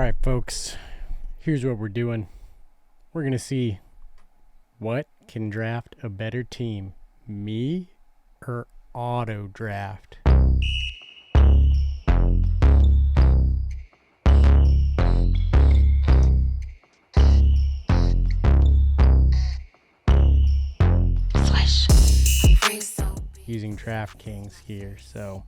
Alright, folks, here's what we're doing. We're going to see what can draft a better team, me or auto draft. Using DraftKings here, so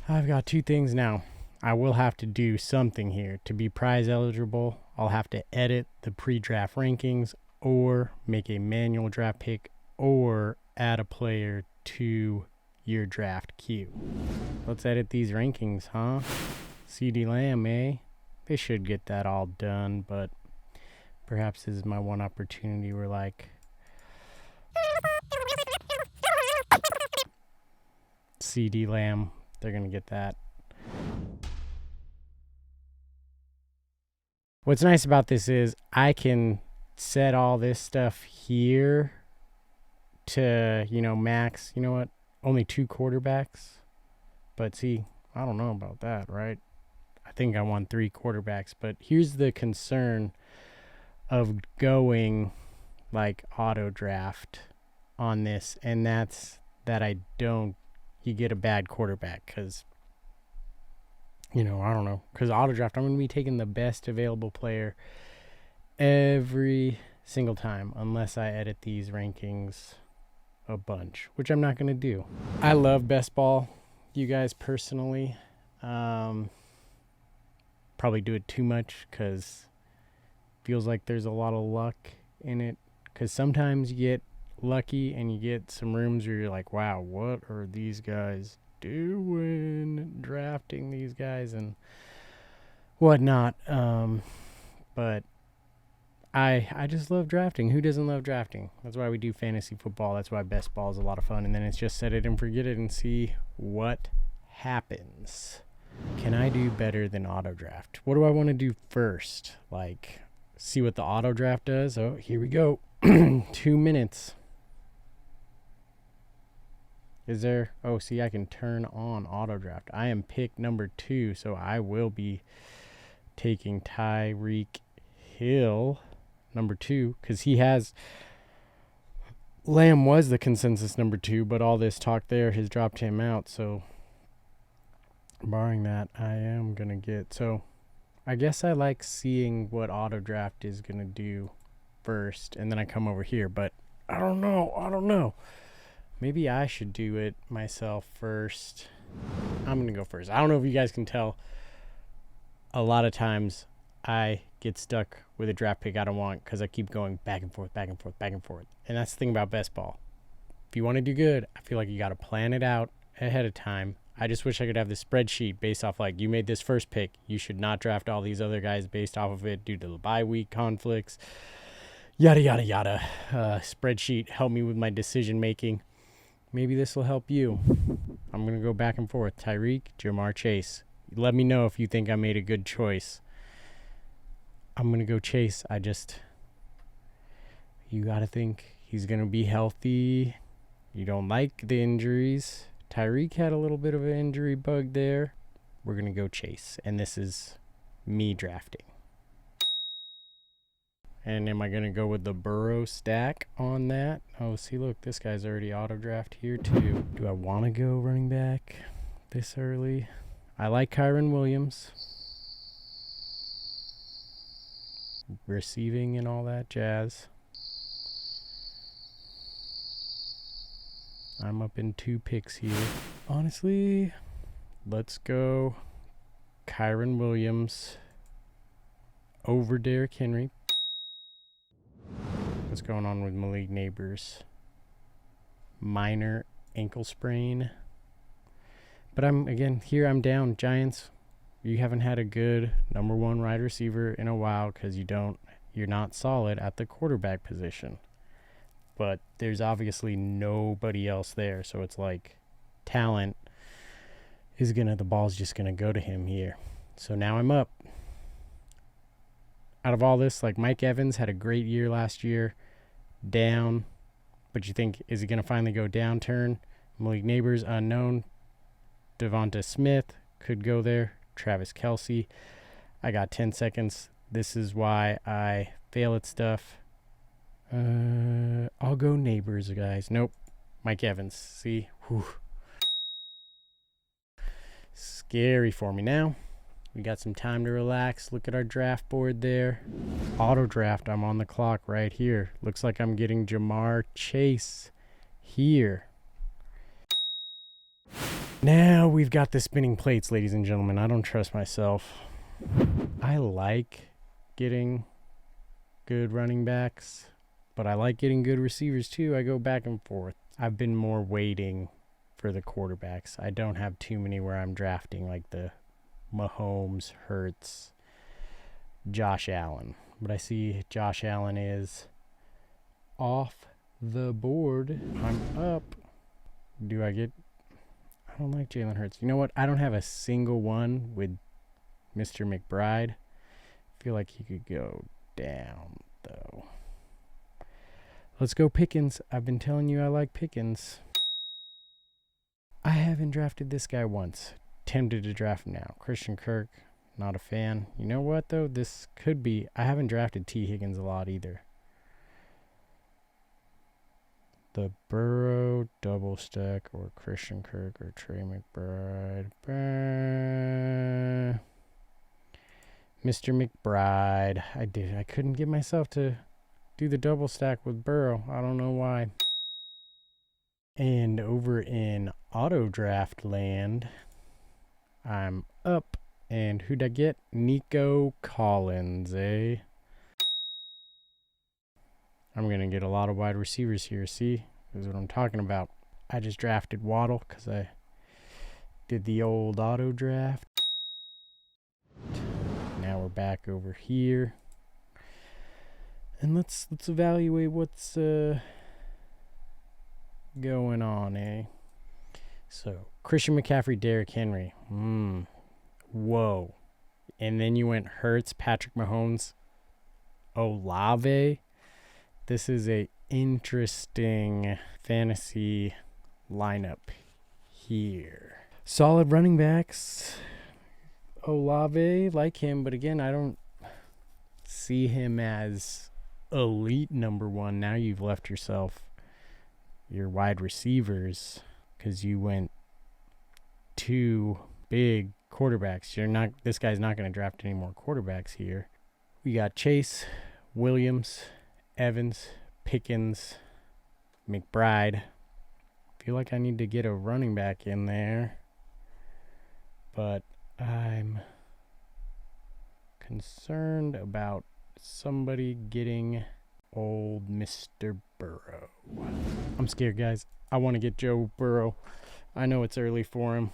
I've got two things now. I will have to do something here. To be prize eligible, I'll have to edit the pre-draft rankings or make a manual draft pick or add a player to your draft queue. Let's edit these rankings, huh? CeeDee Lamb, eh? They should get that all done, but perhaps this is my one opportunity where, like, CeeDee Lamb, they're going to get that. What's nice about this is I can set all this stuff here to, max, only 2 quarterbacks. But see, I don't know about that, right? I think I want 3 quarterbacks. But here's the concern of going like auto draft on this. And that's that you get a bad quarterback because, I don't know. Because auto draft, I'm going to be taking the best available player every single time unless I edit these rankings a bunch, which I'm not going to do. I love best ball, you guys, personally. Probably do it too much because it feels like there's a lot of luck in it. Because sometimes you get lucky and you get some rooms where you're like, wow, what are these guys doing drafting these guys and whatnot. But I just love drafting. Who doesn't love drafting? That's why we do fantasy football. That's why best ball is a lot of fun. And then it's just set it and forget it and see what happens. Can I do better than auto draft? What do I want to do first? Like, see what the auto draft does. Oh, here we go. 2 minutes. Is there? Oh, see, I can turn on auto draft. I am pick number 2, so I will be taking Tyreek Hill, number 2, because he has. Lamb was the consensus number 2, but all this talk there has dropped him out. So, barring that, I am going to get. So, I guess I like seeing what auto draft is going to do first, and then I come over here, but I don't know. Maybe I should do it myself first. I'm going to go first. I don't know if you guys can tell. A lot of times I get stuck with a draft pick I don't want because I keep going back and forth. And that's the thing about best ball. If you want to do good, I feel like you got to plan it out ahead of time. I just wish I could have the spreadsheet based off like you made this first pick. You should not draft all these other guys based off of it due to the bye week conflicts. Yada, yada, yada. Spreadsheet help me with my decision making. Maybe this will help you. I'm going to go back and forth. Tyreek, Jamar Chase. Let me know if you think I made a good choice. I'm going to go Chase. You got to think he's going to be healthy. You don't like the injuries. Tyreek had a little bit of an injury bug there. We're going to go Chase. And this is me drafting. And am I going to go with the Burrow stack on that? Oh, see, look, this guy's already auto-draft here, too. Do I want to go running back this early? I like Kyren Williams. Receiving and all that jazz. I'm up in 2 picks here. Honestly, let's go Kyren Williams over Derrick Henry. What's going on with Malik Neighbors? Minor ankle sprain. But I'm down. Giants, you haven't had a good number 1 wide receiver in a while because you're not solid at the quarterback position. But there's obviously nobody else there. So it's like talent the ball's just going to go to him here. So now I'm up. Out of all this, like Mike Evans had a great year last year. Down, but you think, is it going to finally go downturn? Malik Neighbors, unknown. Devonta Smith could go there. Travis Kelce. I got 10 seconds. This is why I fail at stuff. I'll go Neighbors, guys. Nope. Mike Evans. See? Whew. Scary for me now. We got some time to relax. Look at our draft board there. Auto draft. I'm on the clock right here. Looks like I'm getting Ja'Marr Chase here. Now we've got the spinning plates, ladies and gentlemen. I don't trust myself. I like getting good running backs, but I like getting good receivers too. I go back and forth. I've been more waiting for the quarterbacks. I don't have too many where I'm drafting like the Mahomes, Hurts, Josh Allen. But I see Josh Allen is off the board. I'm up. Do I get... I don't like Jalen Hurts. You know what? I don't have a single one with Mr. McBride. I feel like he could go down, though. Let's go Pickens. I've been telling you I like Pickens. I haven't drafted this guy once. Tempted to draft him now. Christian Kirk, not a fan. You know what, though? This could be... I haven't drafted T. Higgins a lot, either. The Burrow double stack or Christian Kirk or Trey McBride. Mr. McBride. I couldn't get myself to do the double stack with Burrow. I don't know why. And over in auto draft land, I'm up. And who'd I get? Nico Collins, eh? I'm going to get a lot of wide receivers here. See? This is what I'm talking about. I just drafted Waddle because I did the old auto draft. Now we're back over here. And let's evaluate what's going on, eh? So, Christian McCaffrey, Derrick Henry. Whoa. And then you went Hurts, Patrick Mahomes, Olave. This is a interesting fantasy lineup here. Solid running backs. Olave, like him, but again, I don't see him as elite number one. Now you've left yourself your wide receivers because you went two big quarterbacks. This guy's not going to draft any more quarterbacks here. We got Chase, Williams, Evans, Pickens, McBride. Feel like I need to get a running back in there, but I'm concerned about somebody getting old Mr. Burrow. I'm scared, guys. I want to get Joe Burrow. I know it's early for him.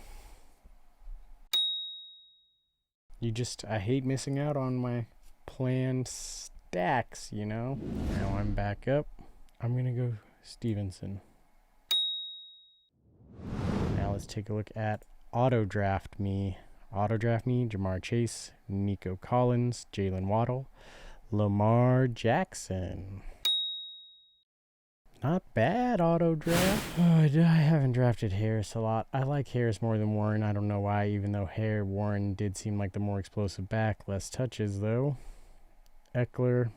I hate missing out on my planned stacks, you know. Now I'm back up. I'm going to go Stevenson. Now let's take a look at Auto Draft Me. Auto Draft Me, Ja'Marr Chase, Nico Collins, Jalen Waddle, Lamar Jackson. Not bad, auto draft. I haven't drafted Harris a lot. I like Harris more than Warren. I don't know why, even though Warren did seem like the more explosive back. Less touches, though. Eckler.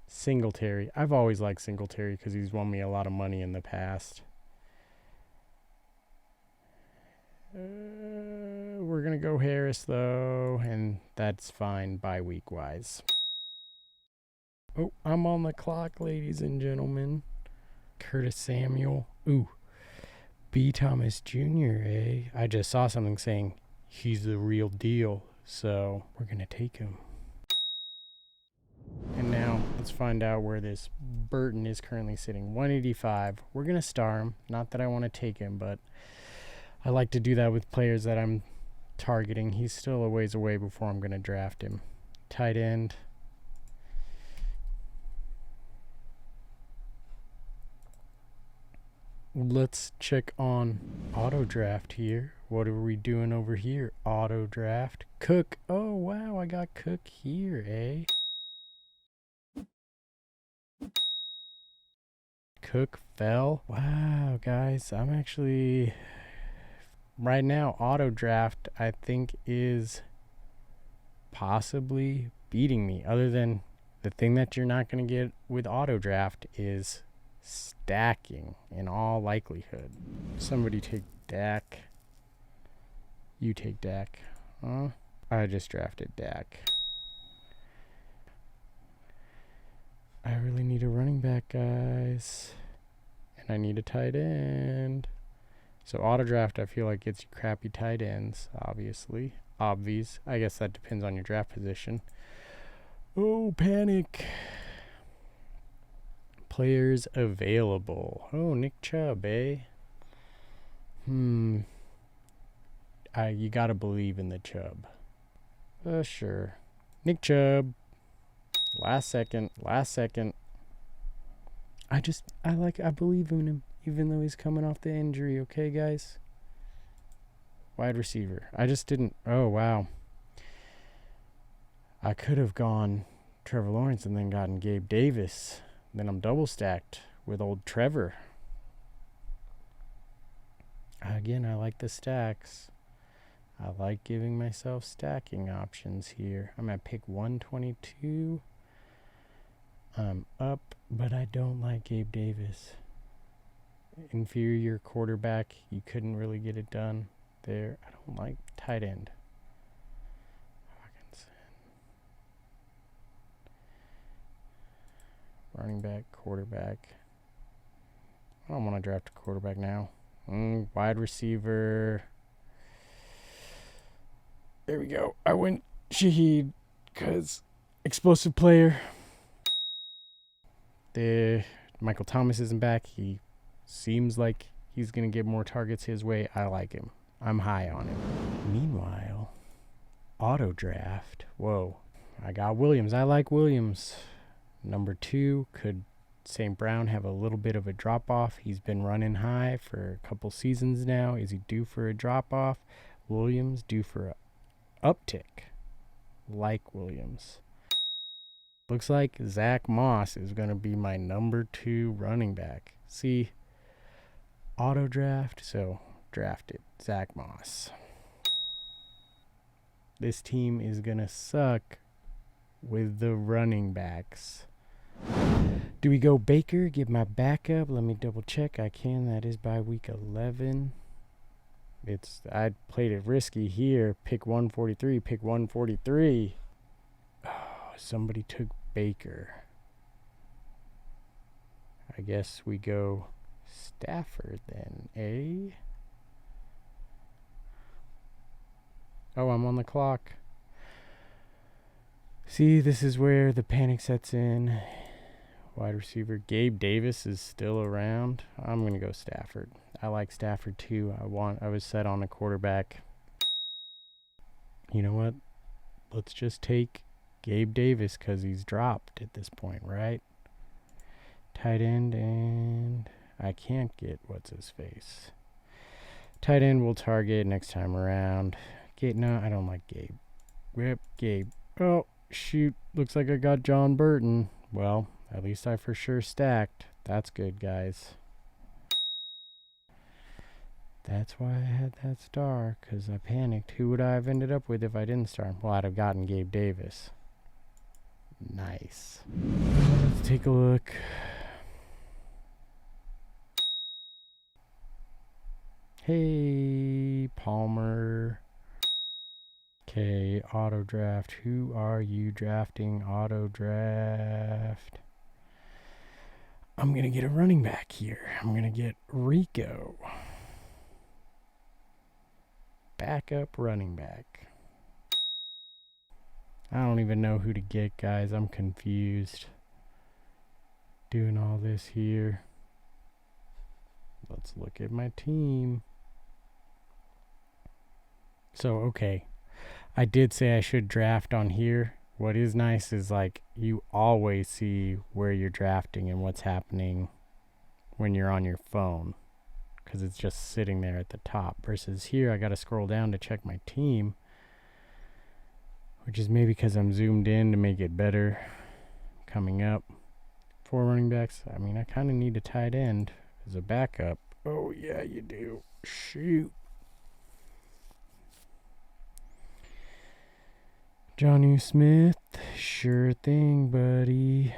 Singletary. I've always liked Singletary because he's won me a lot of money in the past. We're going to go Harris, though, and that's fine bye-week-wise. Oh, I'm on the clock, ladies and gentlemen. Curtis Samuel. Ooh. B. Thomas Jr., eh? I just saw something saying he's the real deal, so we're going to take him. And now, let's find out where this Burton is currently sitting. 185. We're going to star him. Not that I want to take him, but I like to do that with players that I'm targeting. He's still a ways away before I'm going to draft him. Tight end. Let's check on auto draft here. What are we doing over here? Auto draft. Cook. Oh, wow. I got Cook here, eh? Cook fell. Wow, guys. I'm actually... Right now, auto draft, I think, is possibly beating me, other than the thing that you're not going to get with auto draft is stacking in all likelihood. Somebody take Dak. You take Dak. I just drafted Dak. I really need a running back, guys. And I need a tight end. So auto draft, I feel like gets you crappy tight ends, obviously. Obvious. I guess that depends on your draft position. Oh, panic. Players available. Oh, Nick Chubb, eh? You gotta believe in the Chubb. Sure. Nick Chubb. Last second. I believe in him, even though he's coming off the injury, okay, guys? Wide receiver. I just didn't. Oh, wow. I could have gone Trevor Lawrence and then gotten Gabe Davis. Then I'm double stacked with old Trevor. Again, I like the stacks. I like giving myself stacking options here. I'm at pick 122. I'm up, but I don't like Gabe Davis. Inferior quarterback. You couldn't really get it done there. I don't like tight end. Running back, quarterback. I don't want to draft a quarterback now. Wide receiver. There we go. I went Shaheed because explosive player. Michael Thomas isn't back. He seems like he's going to get more targets his way. I like him. I'm high on him. Meanwhile, auto draft. Whoa. I got Williams. I like Williams. Number 2, could St. Brown have a little bit of a drop-off? He's been running high for a couple seasons now. Is he due for a drop-off? Williams due for a uptick. Like Williams. Looks like Zach Moss is going to be my number 2 running back. See, auto draft, so drafted Zach Moss. This team is going to suck with the running backs. Do we go Baker, give my backup? Let me double check. I can. That is by week 11. I played it risky here. Pick 143. Oh, somebody took Baker. I guess we go Stafford then, eh? Oh, I'm on the clock. See, this is where the panic sets in. Wide receiver Gabe Davis is still around. I'm going to go Stafford. I like Stafford too. I was set on a quarterback. You know what? Let's just take Gabe Davis because he's dropped at this point, right? Tight end, and I can't get what's his face. Tight end will target next time around. No, I don't like Gabe. Rip Gabe. Oh, shoot. Looks like I got John Burton. Well, at least I for sure stacked. That's good, guys. That's why I had that star, because I panicked. Who would I have ended up with if I didn't start? Well, I'd have gotten Gabe Davis. Nice. Let's take a look. Hey, Palmer. Okay, auto draft. Who are you drafting? Auto draft. I'm going to get a running back here. I'm going to get Rico. Backup running back. I don't even know who to get, guys. I'm confused. Doing all this here. Let's look at my team. So, okay. I did say I should draft on here. What is nice is like you always see where you're drafting and what's happening when you're on your phone, because it's just sitting there at the top, versus here I got to scroll down to check my team, which is maybe because I'm zoomed in to make it better. Coming up, 4 running backs. I mean, I kind of need a tight end as a backup. Oh yeah, you do. Shoot. Jonnu Smith, sure thing, buddy.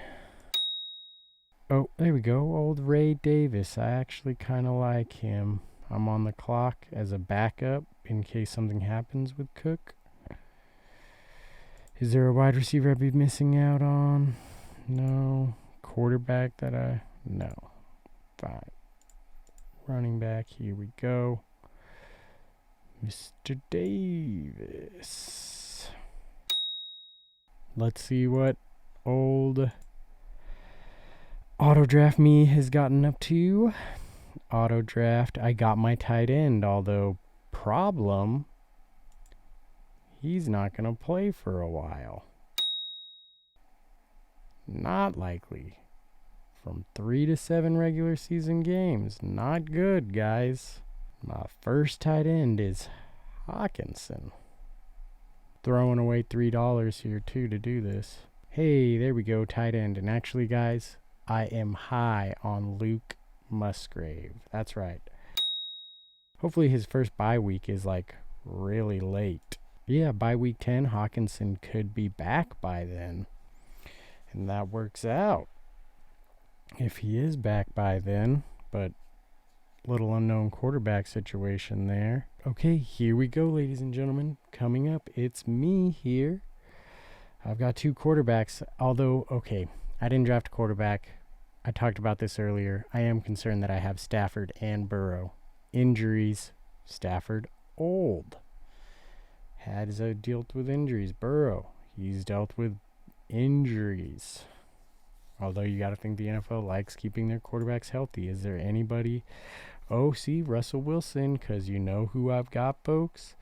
Oh, there we go. Old Ray Davis. I actually kind of like him. I'm on the clock as a backup in case something happens with Cook. Is there a wide receiver I'd be missing out on? No. Quarterback that no. Fine. Running back, here we go. Mr. Davis. Let's see what old Auto Draft me has gotten up to. Auto Draft, I got my tight end, although problem, he's not going to play for a while. Not likely. From 3 to 7 regular season games. Not good, guys. My first tight end is Hawkinson. Throwing away $3 here, too, to do this. Hey, there we go, tight end. And actually, guys, I am high on Luke Musgrave. That's right. Hopefully his first bye week is, like, really late. Yeah, by week 10, Hawkinson could be back by then. And that works out. If he is back by then, but little unknown quarterback situation there. Okay, here we go, ladies and gentlemen. Coming up, it's me here. I've got 2 quarterbacks, although, okay, I didn't draft a quarterback. I talked about this earlier. I am concerned that I have Stafford and Burrow. Injuries, Stafford, old. Has dealt with injuries. Burrow, he's dealt with injuries. Although you got to think the NFL likes keeping their quarterbacks healthy. Is there anybody? Oh, see, Russell Wilson, because you know who I've got, folks?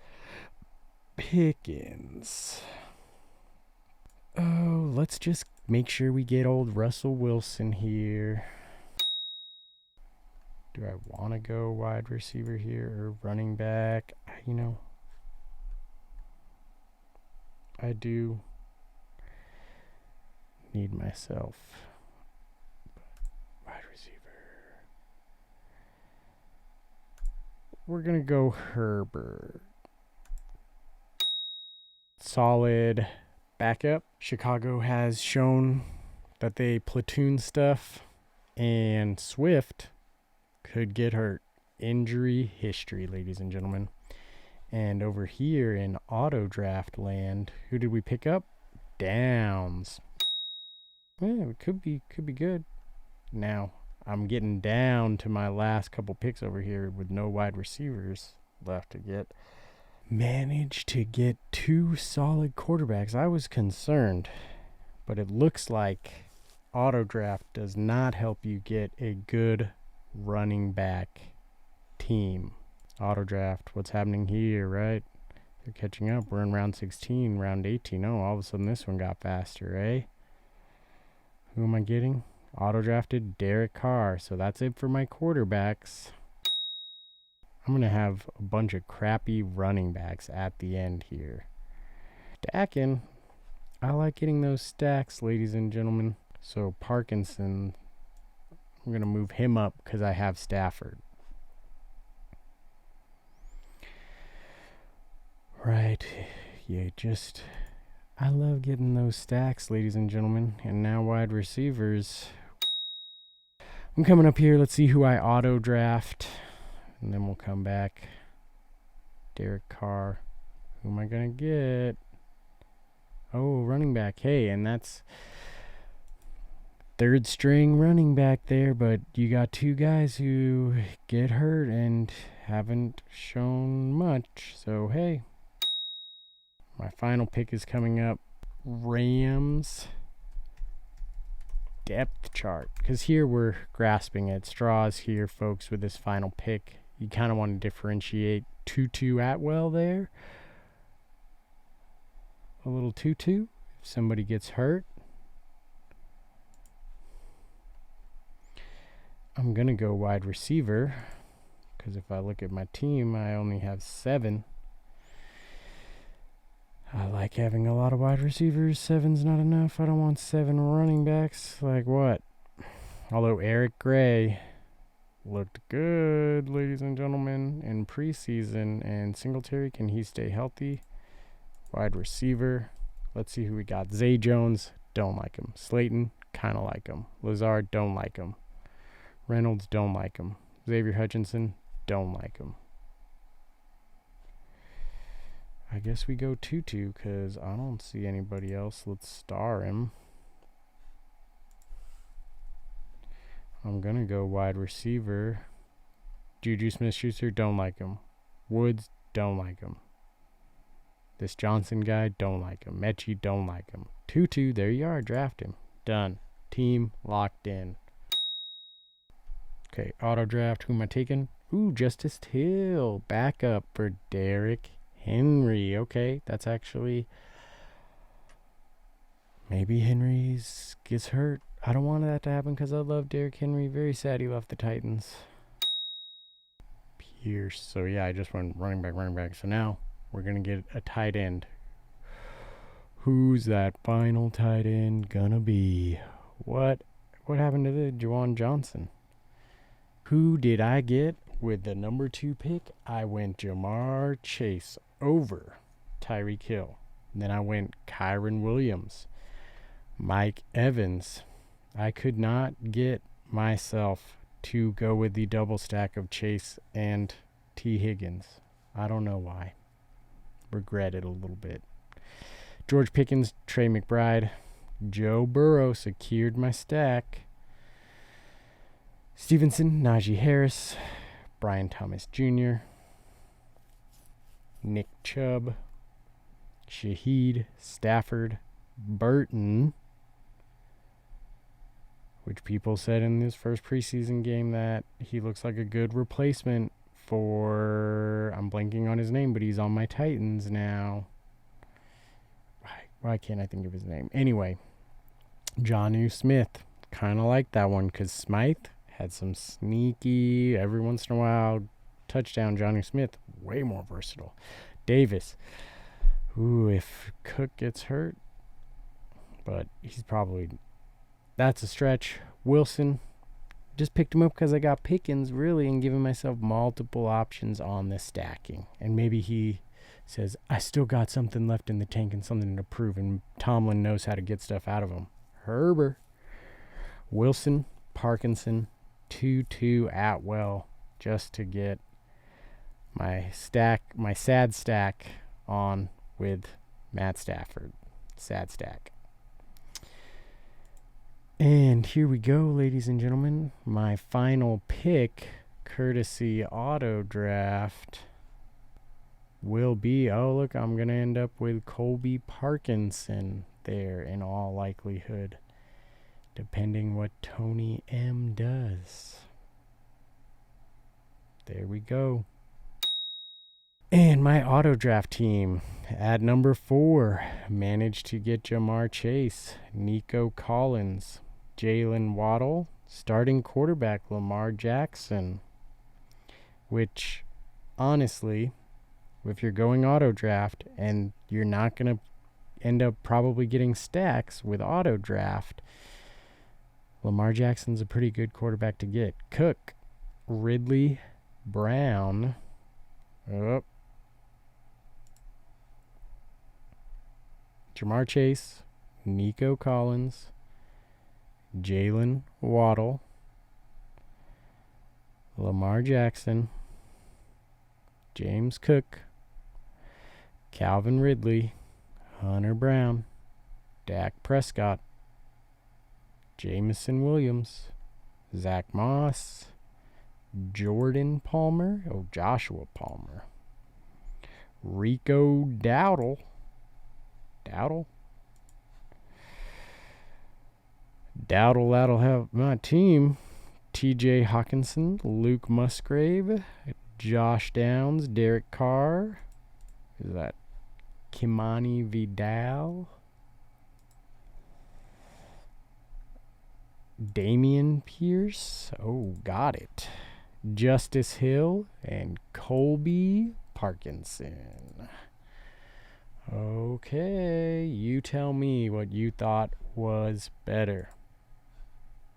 Pickens. Oh, let's just make sure we get old Russell Wilson here. Do I want to go wide receiver here or running back? You know, I do need myself wide receiver. We're going to go Herbert. Solid backup. Chicago has shown that they platoon stuff, and Swift could get hurt. Injury history, ladies and gentlemen. And over here in auto draft land, who did we pick up? Downs. Yeah, it could be good. Now, I'm getting down to my last couple picks over here with no wide receivers left to get. Managed to get 2 solid quarterbacks. I was concerned, but it looks like auto draft does not help you get a good running back team. Auto draft, what's happening here, right? They're catching up. We're in round 16, round 18. Oh, all of a sudden this one got faster, eh? Who am I getting? Auto drafted Derek Carr. So that's it for my quarterbacks. I'm going to have a bunch of crappy running backs at the end here. Stacking. I like getting those stacks, ladies and gentlemen. So Parkinson, I'm going to move him up because I have Stafford. Right. Yeah, I love getting those stacks, ladies and gentlemen. And now wide receivers. I'm coming up here. Let's see who I auto draft. And then we'll come back. Derek Carr. Who am I going to get? Oh, running back. Hey, and that's third string running back there. But you got 2 guys who get hurt and haven't shown much. So, hey. My final pick is coming up. Rams depth chart. Because here we're grasping at straws here, folks, with this final pick. You kind of want to differentiate Tutu Atwell there. A little Tutu. If somebody gets hurt. I'm going to go wide receiver. Because if I look at my team, I only have 7. I like having a lot of wide receivers. 7's not enough. I don't want 7 running backs. Like what? Although Eric Gray looked good, ladies and gentlemen, in preseason. And Singletary, can he stay healthy? Wide receiver. Let's see who we got. Zay Jones, don't like him. Slayton, kind of like him. Lazard, don't like him. Reynolds, don't like him. Xavier Hutchinson, don't like him. I guess we go Tutu because I don't see anybody else. Let's star him. I'm going to go wide receiver. Juju Smith-Schuster, don't like him. Woods, don't like him. This Johnson guy, don't like him. Mechie, don't like him. Tutu, there you are. Draft him. Done. Team locked in. Okay, auto draft. Who am I taking? Ooh, Justice Hill. Backup for Derrick Henry. Okay, that's actually... Maybe Henry gets hurt. I don't want that to happen because I love Derrick Henry. Very sad he left the Titans. Pierce. So, yeah, I just went running back. So now we're going to get a tight end. Who's that final tight end gonna be? What happened to the Juwan Johnson? Who did I get with the number 2 pick? I went Jamar Chase over Tyreek Hill. Then I went Kyren Williams, Mike Evans. I could not get myself to go with the double stack of Chase and T. Higgins. I don't know why. Regret it a little bit. George Pickens, Trey McBride, Joe Burrow secured my stack. Stevenson, Najee Harris, Brian Thomas Jr., Nick Chubb, Shaheed, Stafford, Burton, which people said in his first preseason game that he looks like a good replacement for, I'm blanking on his name, but he's on my Titans now. Why can't I think of his name? Anyway, Jonnu Smith. Kind of like that one because Smythe had some sneaky, every once in a while, touchdown. Jonnu Smith, way more versatile. Davis. Ooh, if Cook gets hurt. But he's probably, that's a stretch. Wilson. Just picked him up because I got Pickens, really, and giving myself multiple options on the stacking. And maybe he says, I still got something left in the tank and something to prove, and Tomlin knows how to get stuff out of him. Herbert. Wilson, Parkinson, Tutu, Atwell, just to get my sad stack on with Matt Stafford. Sad stack. And here we go, ladies and gentlemen. My final pick, courtesy auto draft, will be, oh, look, I'm going to end up with Colby Parkinson there in all likelihood, depending what Tony M does. There we go. And my auto draft team at number 4 managed to get Jamar Chase, Nico Collins, Jalen Waddle, starting quarterback Lamar Jackson, which honestly, if you're going auto draft and you're not going to end up probably getting stacks with auto draft, Lamar Jackson's a pretty good quarterback to get. Cook, Ridley, Brown, Jamar Chase, Nico Collins, Jalen Waddle, Lamar Jackson, James Cook, Calvin Ridley, Hunter Brown, Dak Prescott, Jameson Williams, Zach Moss, Jordan Palmer, Joshua Palmer, Rico Dowdle, that'll have my team. TJ Hawkinson, Luke Musgrave, Josh Downs, Derek Carr. Is that Kimani Vidal? Damian Pierce. Oh, got it. Justice Hill and Colby Parkinson. Okay, you tell me what you thought was better.